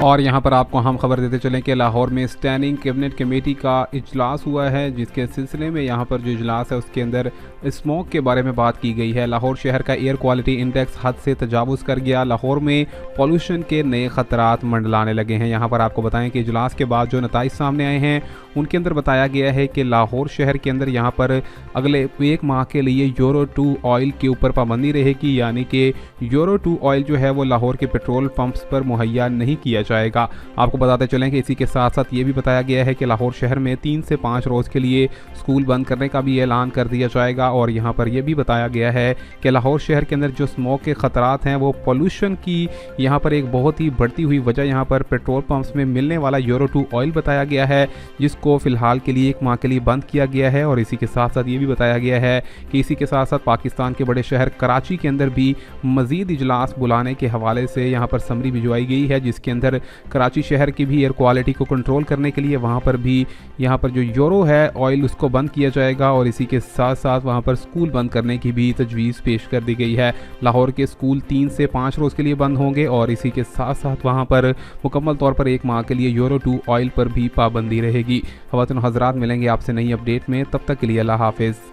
और यहाँ पर आपको हम खबर देते चलें कि लाहौर में स्टैंडिंग कैबिनेट कमेटी का इजलास हुआ है, जिसके सिलसिले में यहाँ पर जो इजलास है उसके अंदर स्मोक के बारे में बात की गई है। लाहौर शहर का एयर क्वालिटी इंडेक्स हद से तजावुज़ कर गया। लाहौर में पॉल्यूशन के नए ख़तरात मंडलाने लगे हैं। यहाँ पर आपको बताएं कि इजलास के बाद जो नताइज सामने आए हैं उनके अंदर बताया गया है कि लाहौर शहर के अंदर यहाँ पर अगले 1 माह के लिए यूरो 2 ऑयल के ऊपर पाबंदी रहेगी, यानी कि यूरो 2 ऑयल जो है वो लाहौर के पेट्रोल पंप्स पर मुहैया नहीं किया जाएगा। आपको बताते चलें कि इसी के साथ साथ ये भी बताया गया है कि लाहौर शहर में 3 से 5 रोज़ के लिए स्कूल बंद करने का भी ऐलान कर दिया जाएगा। और यहाँ पर यह भी बताया गया है कि लाहौर शहर के अंदर जो स्मोक के ख़तरात हैं वो पोल्यूशन की यहाँ पर एक बहुत ही बढ़ती हुई वजह यहाँ पर पेट्रोल पंप्स में मिलने वाला यूरो 2 ऑयल बताया गया है, जिसको फ़िलहाल के लिए 1 माह के लिए बंद किया गया है। और इसी के साथ साथ ये भी बताया गया है कि इसी के साथ साथ पाकिस्तान के बड़े शहर कराची के अंदर भी मज़ीद इजलास बुलाने के हवाले से यहाँ पर समरी भिजवाई गई है, जिसके अंदर कराची शहर की भी एयर क्वालिटी को कंट्रोल करने के लिए वहाँ पर भी यहाँ पर जो यूरो है ऑयल उसको बंद किया जाएगा। और इसी के साथ साथ वहाँ पर स्कूल बंद करने की भी तजवीज़ पेश कर दी गई है। लाहौर के स्कूल 3 से 5 रोज़ के लिए बंद होंगे और इसी के साथ साथ वहाँ पर मुकम्मल तौर पर 1 माह के लिए यूरो 2 ऑयल पर भी पाबंदी रहेगी। ख़वातीन हज़रात, मिलेंगे आपसे नई अपडेट में, तब तक के लिए अल्लाह हाफ़िज़।